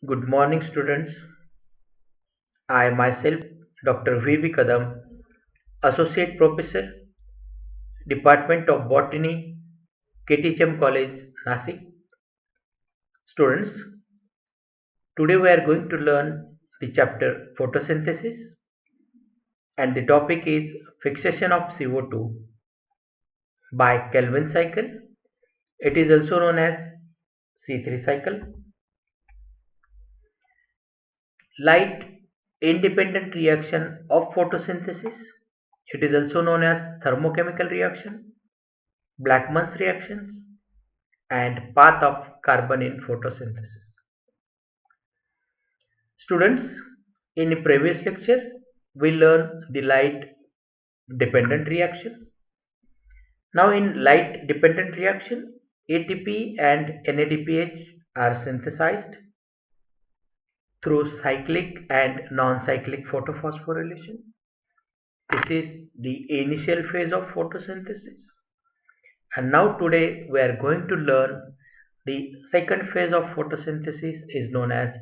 Good morning, students. I myself, Dr. V. Kadam, Associate Professor, Department of Botany, KTHM College, Nasik. Students, today we are going to learn the chapter photosynthesis, and the topic is fixation of CO2 by Kelvin cycle. It is also known as C3 cycle. Light independent reaction of photosynthesis. It is also known as thermochemical reaction, Blackman's reactions, and path of carbon in photosynthesis. Students, in a previous lecture, we learned the light dependent reaction. Now, in light dependent reaction, ATP and NADPH are synthesized through cyclic and non-cyclic photophosphorylation. This is the initial phase of photosynthesis. And now today we are going to learn the second phase of photosynthesis is known as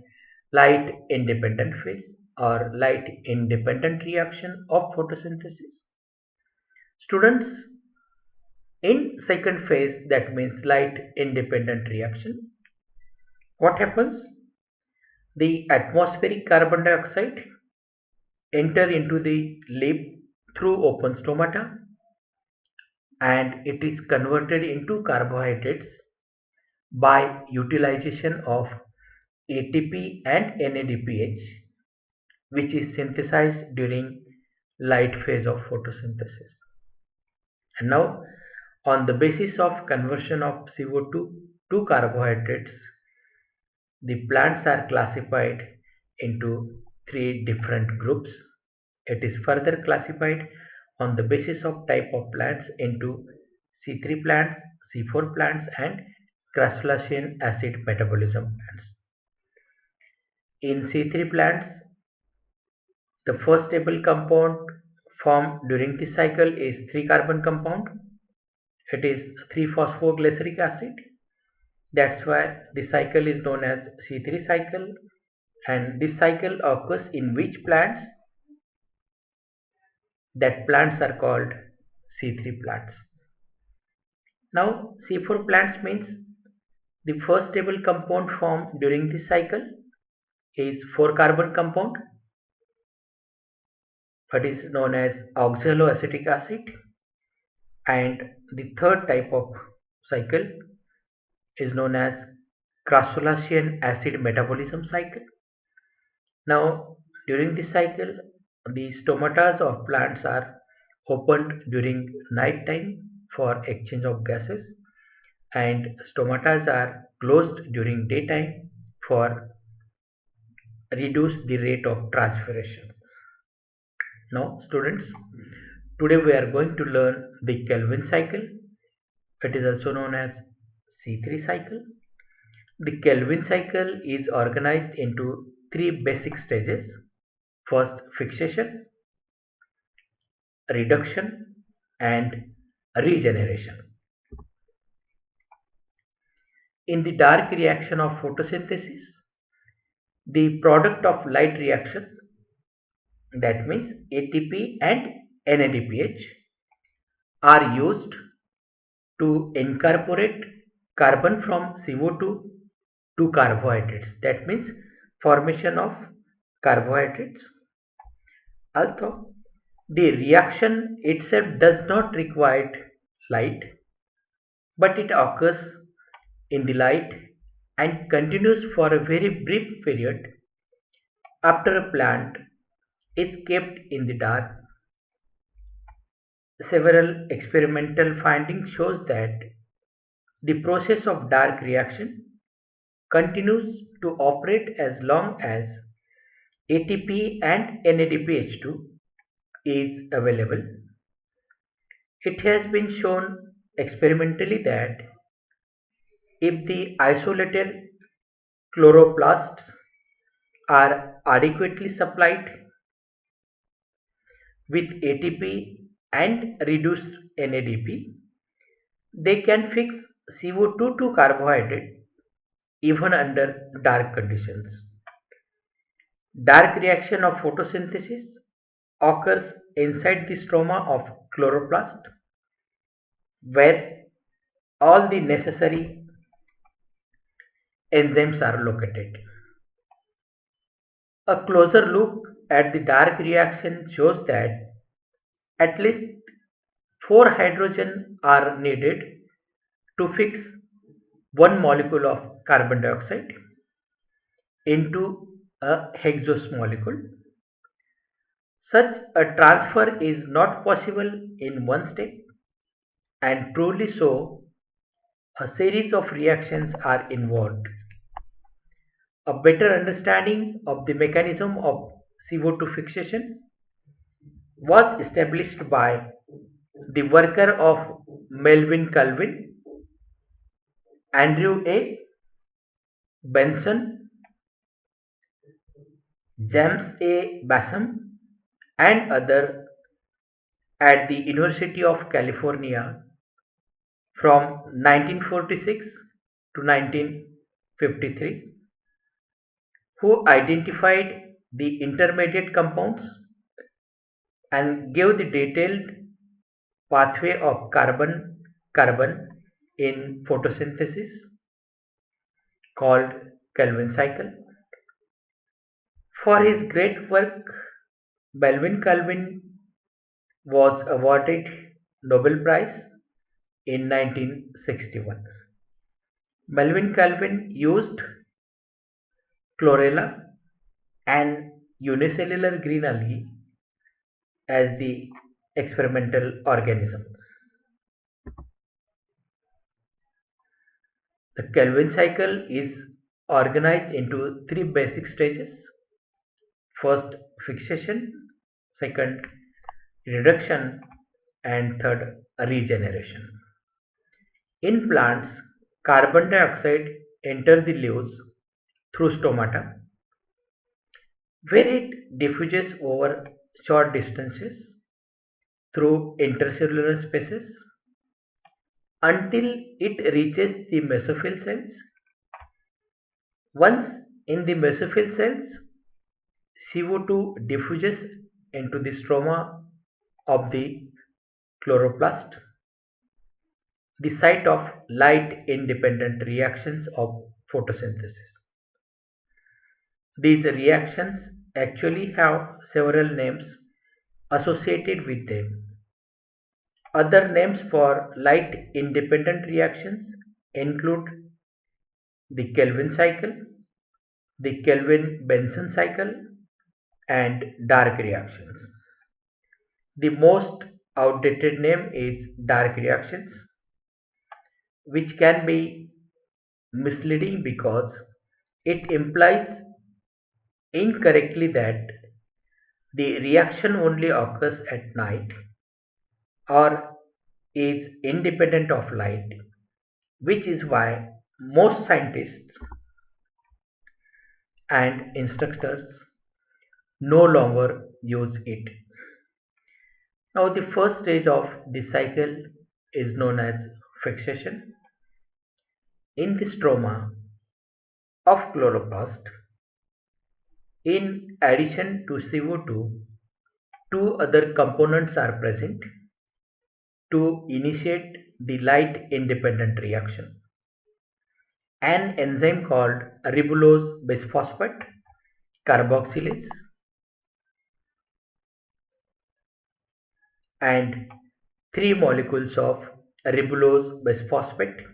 light independent phase or light independent reaction of photosynthesis. Students, in second phase, that means light independent reaction, what happens? The atmospheric carbon dioxide enter into the lip through open stomata and it is converted into carbohydrates by utilization of ATP and NADPH, which is synthesized during light phase of photosynthesis. And now, on the basis of conversion of CO2 to carbohydrates, the plants are classified into three different groups. It is further classified on the basis of type of plants into C3 plants, C4 plants, and crustacean acid metabolism plants. In C3 plants, the first stable compound formed during this cycle is 3 carbon compound. It is 3-phosphoglyceric acid. That's why the cycle is known as C3 cycle. And this cycle occurs in which plants? That plants are called C3 plants. Now C4 plants means the first stable compound formed during this cycle is 4 carbon compound. It is known as oxaloacetic acid, and the third type of cycle is known as crustacean acid metabolism cycle. Now during this cycle the stomata of plants are opened during night time for exchange of gases and stomata are closed during daytime for reduce the rate of transpiration. Now students, today we are going to learn the Kelvin cycle. It is also known as C3 cycle. The Kelvin cycle is organized into three basic stages. First, fixation, reduction, and regeneration. In the dark reaction of photosynthesis, the product of light reaction, that means ATP and NADPH, are used to incorporate carbon from CO2 to carbohydrates. That means formation of carbohydrates. Although the reaction itself does not require light, but it occurs in the light and continues for a very brief period after a plant is kept in the dark. Several experimental findings shows that the process of dark reaction continues to operate as long as ATP and NADPH2 is available. It has been shown experimentally that if the isolated chloroplasts are adequately supplied with ATP and reduced NADP, they can fix CO2 to carbohydrate even under dark conditions. Dark reaction of photosynthesis occurs inside the stroma of chloroplast where all the necessary enzymes are located. A closer look at the dark reaction shows that at least 4 hydrogen are needed to fix one molecule of carbon dioxide into a hexose molecule. Such a transfer is not possible in one step, and truly so, a series of reactions are involved. A better understanding of the mechanism of CO2 fixation was established by the worker of Melvin Calvin, Andrew A. Benson, James A. Bassam, and others at the University of California from 1946 to 1953, who identified the intermediate compounds and gave the detailed pathway of carbon in photosynthesis called Calvin cycle. For his great work, Melvin Calvin was awarded Nobel Prize in 1961. Melvin Calvin used chlorella and unicellular green algae as the experimental organism. The Calvin cycle is organized into 3 basic stages. First, fixation, second, reduction, and third, regeneration. In plants, carbon dioxide enters the leaves through stomata, where it diffuses over short distances through intercellular spaces until it reaches the mesophyll cells. Once in the mesophyll cells, CO2 diffuses into the stroma of the chloroplast, the site of light independent reactions of photosynthesis. These reactions actually have several names associated with them. Other names for light independent reactions include the Kelvin cycle, the Kelvin-Benson cycle, and dark reactions. The most outdated name is dark reactions, which can be misleading because it implies incorrectly that the reaction only occurs at night or is independent of light, which is why most scientists and instructors no longer use it. Now, the first stage of the cycle is known as fixation. In the stroma of chloroplast, in addition to CO2, two other components are present to initiate the light independent reaction. An enzyme called ribulose bisphosphate carboxylase and 3 molecules of ribulose bisphosphate.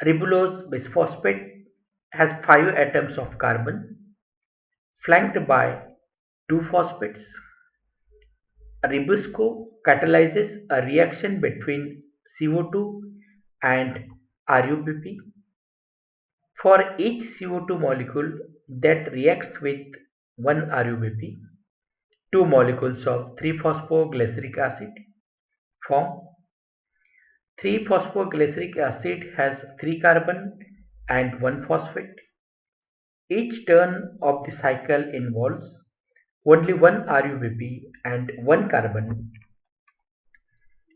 Ribulose bisphosphate has 5 atoms of carbon flanked by 2 phosphates. Ribosco catalyzes a reaction between CO2 and RUBP. For each CO2 molecule that reacts with one RUBP, 2 molecules of 3-phosphoglyceric acid form. 3-phosphoglyceric acid has 3 carbon and 1 phosphate. Each turn of the cycle involves only one RUBP and one carbon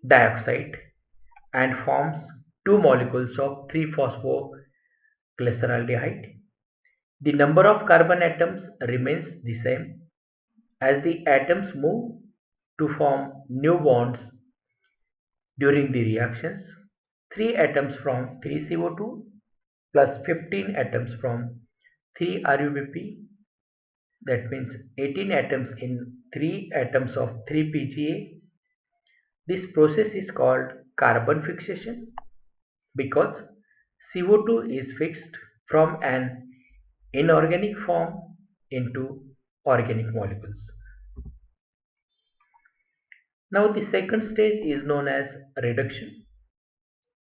dioxide and forms 2 molecules of 3-phosphoglyceraldehyde. The number of carbon atoms remains the same as the atoms move to form new bonds during the reactions. 3 atoms from 3CO2 plus 15 atoms from 3 RUBP, that means 18 atoms in 3 atoms of 3 PGA. This process is called carbon fixation because CO2 is fixed from an inorganic form into organic molecules. Now the second stage is known as reduction.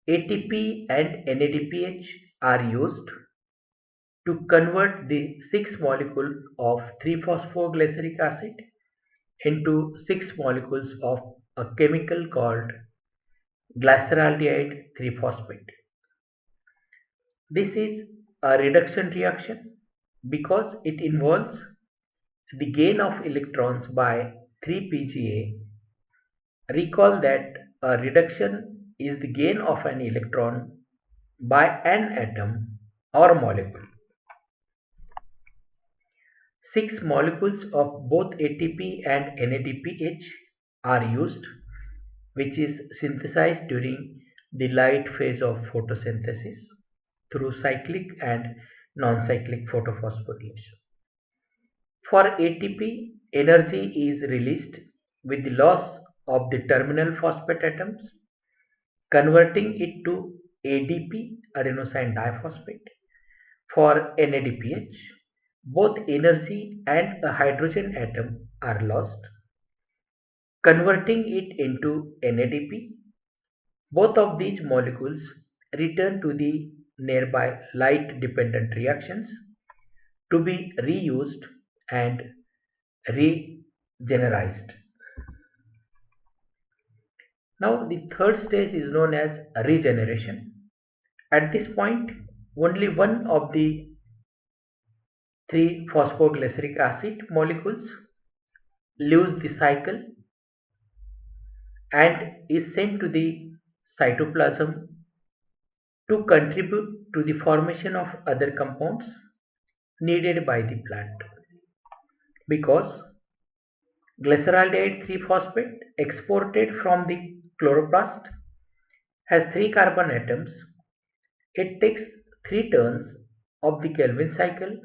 ATP and NADPH are used to convert the 6 molecule of 3-phosphoglyceric acid into 6 molecules of a chemical called glyceraldehyde 3-phosphate. This is a reduction reaction because it involves the gain of electrons by 3-PGA. Recall that a reduction is the gain of an electron by an atom or molecule. 6 molecules of both ATP and NADPH are used, which is synthesized during the light phase of photosynthesis through cyclic and non-cyclic photophosphorylation. For ATP, energy is released with the loss of the terminal phosphate atoms, converting it to ADP, adenosine diphosphate. For NADPH, both energy and a hydrogen atom are lost, converting it into NADP. Both of these molecules return to the nearby light-dependent reactions to be reused and regenerized. Now the third stage is known as regeneration. At this point, only one of the 3-phosphoglyceric acid molecules leaves the cycle and is sent to the cytoplasm to contribute to the formation of other compounds needed by the plant. Because glyceraldehyde 3-phosphate exported from the chloroplast has 3 carbon atoms, it takes 3 turns of the Kelvin cycle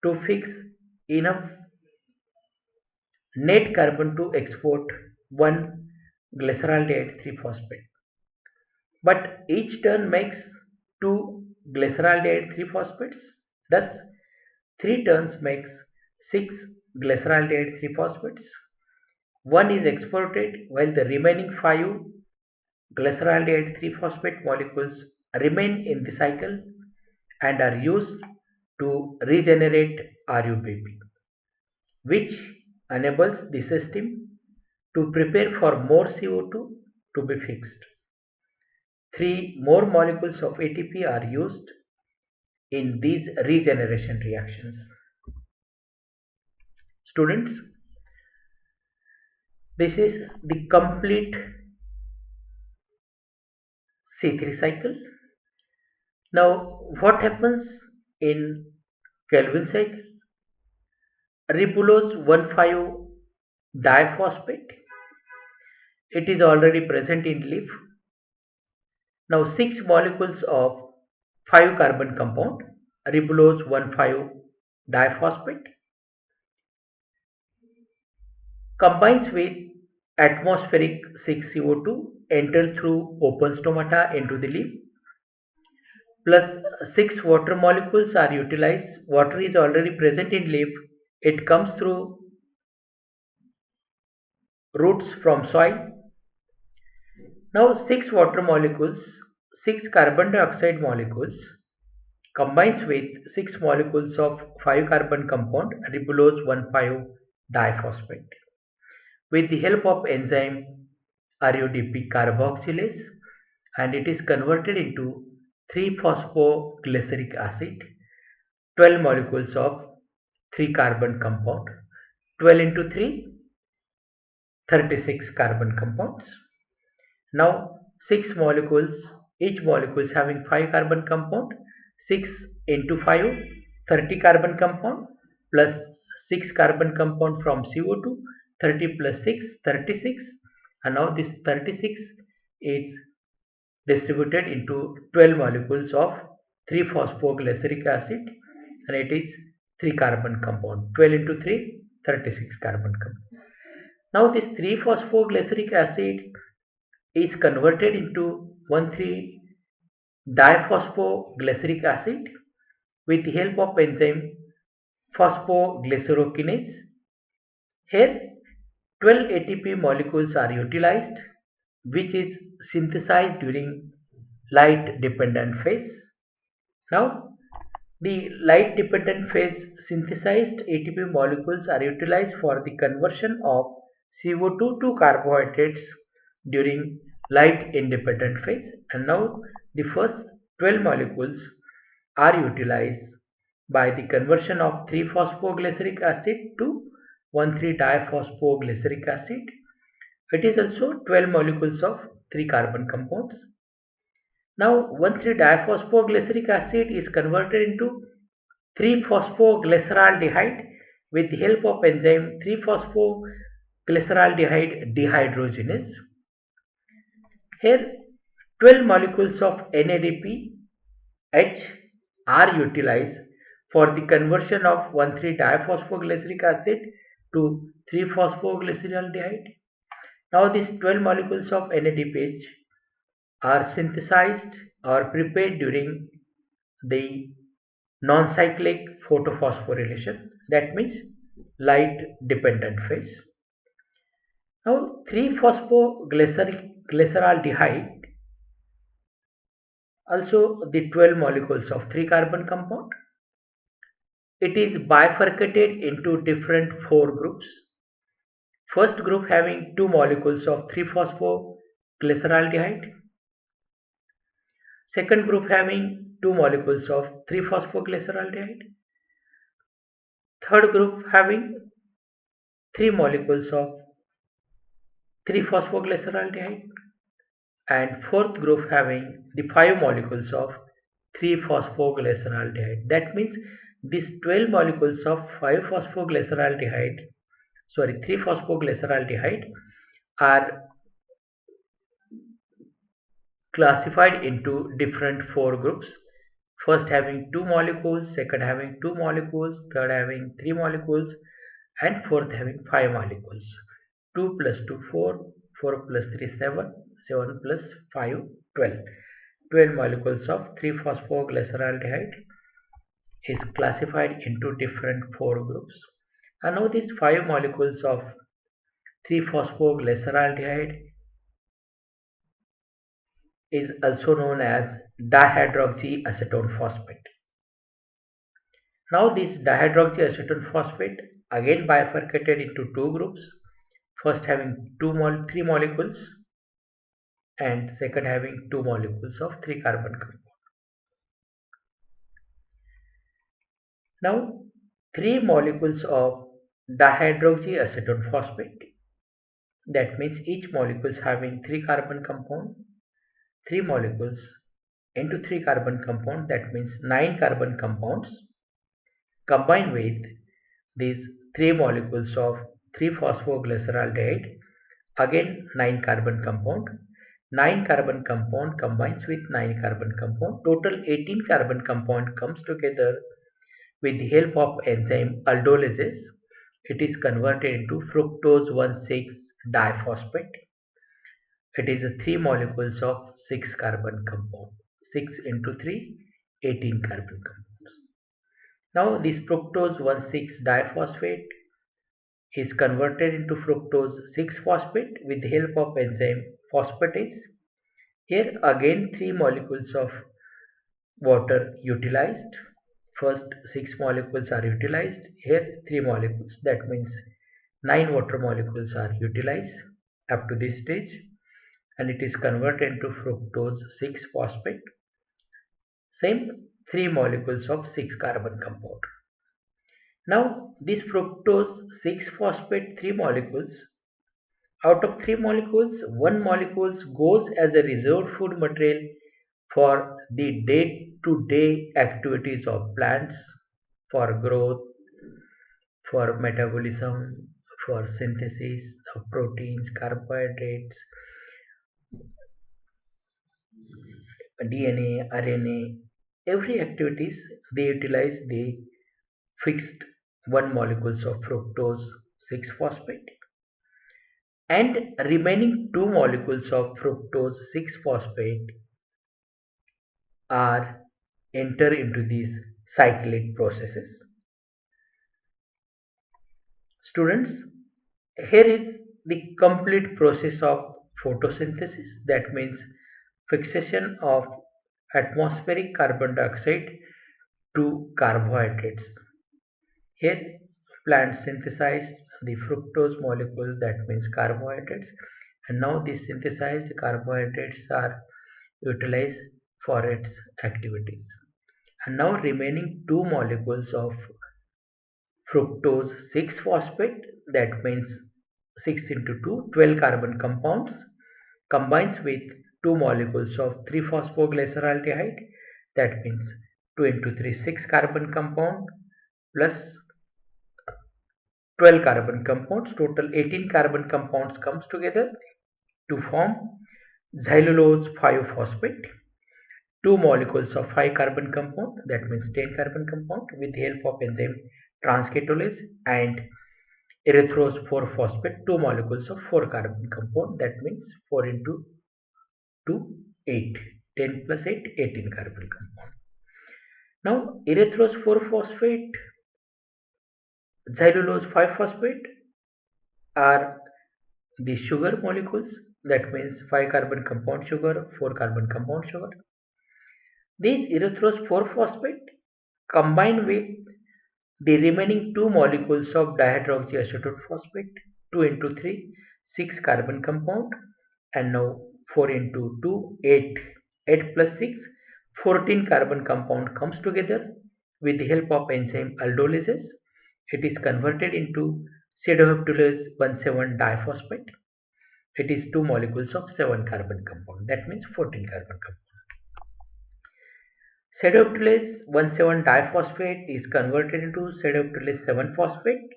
to fix enough net carbon to export one glyceraldehyde 3-phosphate. But each turn makes 2 glyceraldehyde 3-phosphates, thus 3 turns makes 6 glyceraldehyde 3-phosphates. One is exported while the remaining 5 glyceraldehyde 3-phosphate molecules remain in the cycle and are used to regenerate RUBP, which enables the system to prepare for more CO2 to be fixed. 3 more molecules of ATP are used in these regeneration reactions. Students, this is the complete C3 cycle. Now, what happens in Kelvin cycle? Ribulose 1,5-diphosphate. It is already present in leaf. Now 6 molecules of 5 carbon compound, ribulose 1,5-diphosphate, combines with atmospheric 6CO2, enter through open stomata into the leaf, plus 6 water molecules are utilized. Water is already present in leaf. It comes through roots from soil. Now 6 water molecules, 6 carbon dioxide molecules combines with 6 molecules of 5 carbon compound ribulose 1,5-diphosphate. With the help of enzyme RUDP carboxylase, and it is converted into 3-phosphoglyceric acid, 12 molecules of 3 carbon compound, 12 into 3, 36 carbon compounds. Now 6 molecules, each molecule is having 5 carbon compound, 6 into 5, 30 carbon compound plus 6 carbon compound from CO2, 30 plus 6, 36, and now this 36 is distributed into 12 molecules of 3-phosphoglyceric acid, and it is 3 carbon compound. 12 into 3, 36 carbon compound. Now this 3-phosphoglyceric acid is converted into 1,3-diphosphoglyceric acid with the help of enzyme phosphoglycerokinase. Here 12 ATP molecules are utilized, which is synthesized during light dependent phase. Now the light dependent phase synthesized ATP molecules are utilized for the conversion of CO2 to carbohydrates during light independent phase, and now the first 12 molecules are utilized by the conversion of 3-phosphoglyceric acid to 1,3-diphosphoglyceric acid. It is also 12 molecules of 3 carbon compounds. Now 1,3-diphosphoglyceric acid is converted into 3-phosphoglyceraldehyde with the help of enzyme 3-phosphoglyceraldehyde dehydrogenase. Here 12 molecules of NADPH are utilized for the conversion of 1,3-diphosphoglyceric acid to 3-phosphoglyceraldehyde. Now these 12 molecules of NADPH are synthesized or prepared during the non-cyclic photophosphorylation, that means light dependent phase. Now 3-phosphoglyceraldehyde, also the 12 molecules of 3 carbon compound, it is bifurcated into different 4 groups. First group having 2 molecules of 3-phosphoglyceraldehyde, second group having 2 molecules of 3-phosphoglyceraldehyde, third group having 3 molecules of 3-phosphoglyceraldehyde, and fourth group having the 5 molecules of 3-phosphoglyceraldehyde. That means these 12 molecules of 3-phosphoglyceraldehyde are classified into different 4 groups. First having 2 molecules, second having 2 molecules, third having 3 molecules, and fourth having 5 molecules. 2 plus 2 4, 4 plus 3 7, 7 plus 5 12. 12 molecules of 3-phosphoglyceraldehyde is classified into different 4 groups. And now these 5 molecules of 3-phosphoglyceraldehyde is also known as dihydroxyacetone phosphate. Now this dihydroxyacetone phosphate again bifurcated into 2 groups, first having 3 molecules and second having 2 molecules of 3 carbon compound. Now 3 molecules of dihydroxyacetone phosphate, that means each molecule is having 3 carbon compound, 3 molecules into 3 carbon compound, that means 9 carbon compounds, combined with these 3 molecules of 3-phosphoglyceraldehyde, again 9 carbon compound. 9 carbon compound combines with 9 carbon compound, total 18 carbon compound comes together with the help of enzyme aldolase. It is converted into fructose 1,6-diphosphate. It is 3 molecules of 6 carbon compound. 6 into 3, 18 carbon compounds. Now this fructose 1,6-diphosphate is converted into fructose 6-phosphate with the help of enzyme phosphatase. Here again 3 molecules of water utilized. First 6 molecules are utilized. Here 3 molecules, that means 9 water molecules are utilized up to this stage, and it is converted into fructose 6-phosphate. Same 3 molecules of 6 carbon compound. Now this fructose 6-phosphate 3 molecules, out of 3 molecules, 1 molecule goes as a reserved food material for the day-to-day activities of plants. for growth, for metabolism, for synthesis of proteins, carbohydrates, DNA, RNA, every activities they utilize the fixed 1 molecules of fructose 6 phosphate and remaining 2 molecules of fructose 6 phosphate are enter into these cyclic processes. Students, here is the complete process of photosynthesis, that means fixation of atmospheric carbon dioxide to carbohydrates. Here plants synthesized the fructose molecules, that means carbohydrates, and now these synthesized carbohydrates are utilized for its activities. And now remaining 2 molecules of fructose 6 phosphate, that means 6 into 2, 12 carbon compounds, combines with 2 molecules of 3 phosphoglyceraldehyde, that means 2 into 3, 6 carbon compound plus 12 carbon compounds, total 18 carbon compounds comes together to form xylulose 5-phosphate. 2 molecules of 5 carbon compound, that means 10 carbon compound, with the help of enzyme transcatolase, and erythrose 4-phosphate, 2 molecules of 4 carbon compound, that means 4 into 2, 8, 10 plus 8, 18 carbon compound. Now erythrose 4-phosphate, xylulose 5-phosphate are the sugar molecules, that means 5 carbon compound sugar, 4 carbon compound sugar. These erythrose 4-phosphate combine with the remaining 2 molecules of dihydroxyacetone phosphate, 2 into 3, 6 carbon compound, and now 4 into 2, 8, 8 plus 6, 14 carbon compound comes together with the help of enzyme aldolases. It is converted into pseudoheptulose 1,7 diphosphate. It is 2 molecules of 7 carbon compound, that means 14 carbon compound. Pseudoheptulase 1,7 diphosphate is converted into pseudoheptulase 7 phosphate.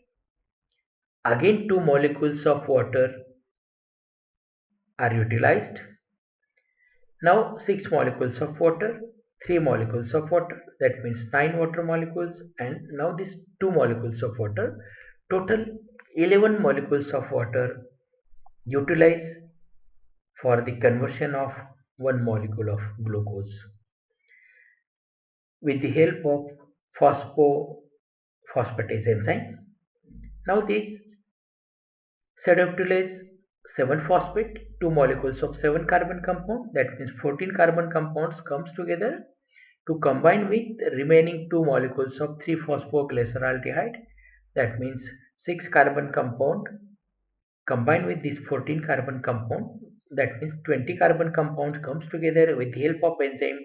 Again 2 molecules of water are utilized. Now 6 molecules of water, 3 molecules of water, that means 9 water molecules, and now these 2 molecules of water, total 11 molecules of water utilized for the conversion of 1 molecule of glucose with the help of phosphatase enzyme. Now this pseudoheptulase 7-phosphate, 2 molecules of 7 carbon compound, that means 14 carbon compounds comes together to combine with remaining 2 molecules of 3 phosphoglyceraldehyde, that means 6 carbon compound combined with this 14 carbon compound, that means 20 carbon compounds comes together with the help of enzyme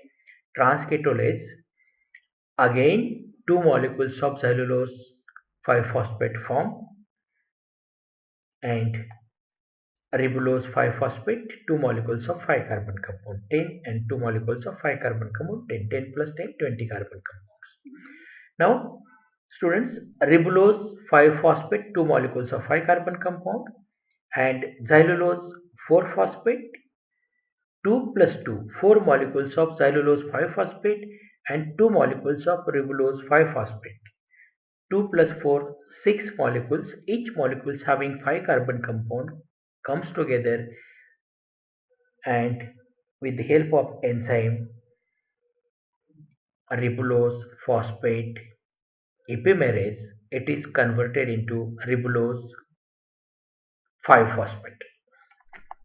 transcatolase. Again 2 molecules of xylulose 5-phosphate form and ribulose 5-phosphate, 2 molecules of 5 carbon compound 10 and 2 molecules of 5 carbon compound 10, 10 plus 10, 20 carbon compounds. Now students, ribulose 5-phosphate, 2 molecules of 5 carbon compound, and xylulose 4-phosphate, 2 plus 2, 4 molecules of xylulose 5-phosphate and 2 molecules of ribulose 5-phosphate. 2 plus 4, 6 molecules, each molecules having 5 carbon compound comes together, and with the help of enzyme ribulose phosphate epimerase, it is converted into ribulose 5-phosphate.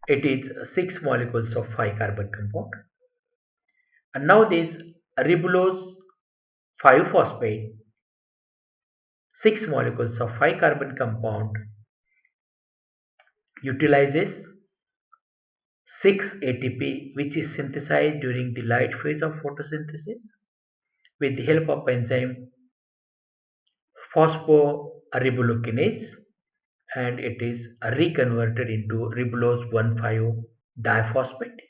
It is 6 molecules of 5 carbon compound. And now this ribulose 5-phosphate, 6 molecules of 5 carbon compound utilizes 6 ATP, which is synthesized during the light phase of photosynthesis with the help of enzyme phosphoribullokinase, and it is reconverted into ribulose 1,5 diphosphate.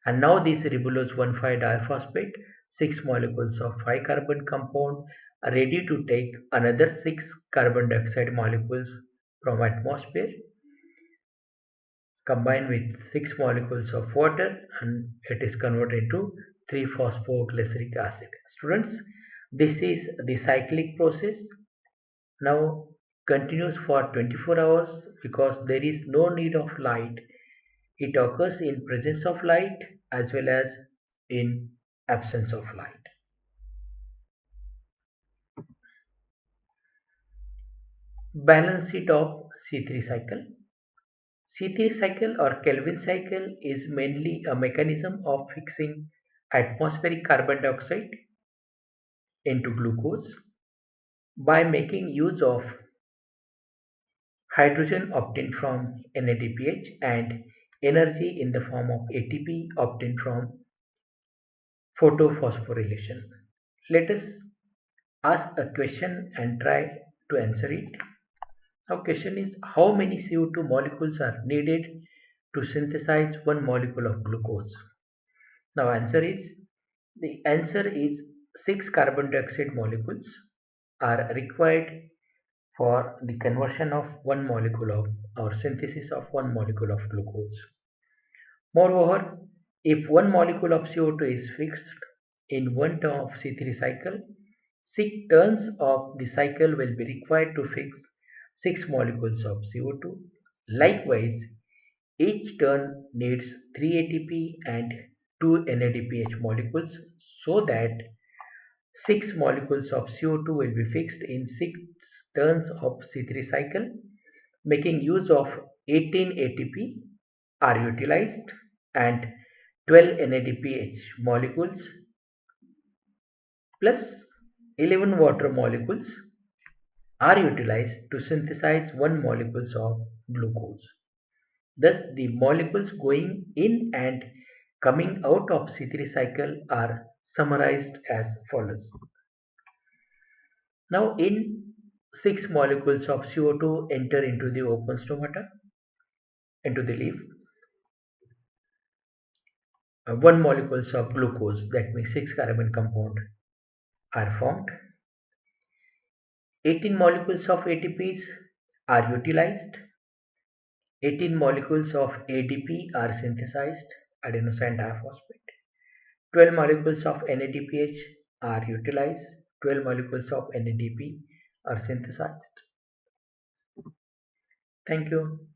And now this ribulose 1,5-diphosphate, 6 molecules of 5 carbon compound are ready to take another 6 carbon dioxide molecules from atmosphere, combined with 6 molecules of water, and it is converted into 3-phosphoglyceric acid. Students, this is the cyclic process. Now continues for 24 hours because there is no need of light. It occurs in presence of light as well as in absence of light. Balance sheet of C3 cycle. C3 cycle or Kelvin cycle is mainly a mechanism of fixing atmospheric carbon dioxide into glucose by making use of hydrogen obtained from NADPH and energy in the form of ATP obtained from photophosphorylation. Let us ask a question and try to answer it. Now question is, how many CO2 molecules are needed to synthesize one molecule of glucose? Now the answer is 6 carbon dioxide molecules are required for the conversion of one molecule of or synthesis of one molecule of glucose. Moreover, if one molecule of CO2 is fixed in one turn of C3 cycle, 6 turns of the cycle will be required to fix 6 molecules of CO2. Likewise, each turn needs 3 ATP and 2 NADPH molecules so that 6 molecules of CO2 will be fixed in 6 turns of C3 cycle. Making use of 18 ATP are utilized and 12 NADPH molecules plus 11 water molecules are utilized to synthesize 1 molecules of glucose. Thus, the molecules going in and coming out of C3 cycle are summarized as follows. Now, in 6 molecules of CO2 enter into the open stomata, into the leaf. 1 molecules of glucose, that means 6 carbon compound, are formed. 18 molecules of ATPs are utilized. 18 molecules of ADP are synthesized, adenosine diphosphate. 12 molecules of NADPH are utilized. 12 molecules of NADP are synthesized. Thank you.